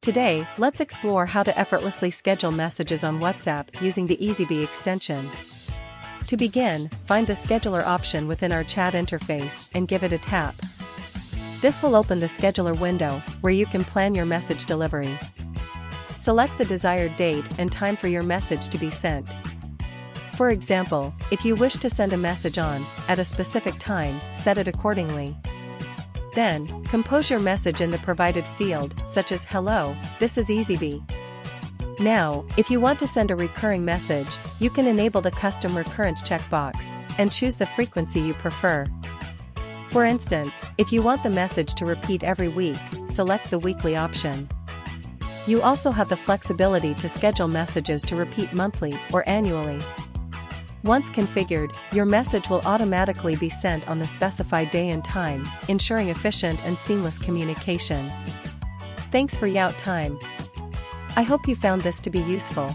Today, let's explore how to effortlessly schedule messages on WhatsApp using the Eazybe extension. To begin, find the scheduler option within our chat interface and give it a tap. This will open the scheduler window, where you can plan your message delivery. Select the desired date and time for your message to be sent. For example, if you wish to send a message at a specific time, set it accordingly. Then, compose your message in the provided field, such as "Hello, this is Eazybe." Now, if you want to send a recurring message, you can enable the custom recurrence checkbox and choose the frequency you prefer. For instance, if you want the message to repeat every week, select the weekly option. You also have the flexibility to schedule messages to repeat monthly or annually. Once configured, your message will automatically be sent on the specified day and time, ensuring efficient and seamless communication. Thanks for your time. I hope you found this to be useful.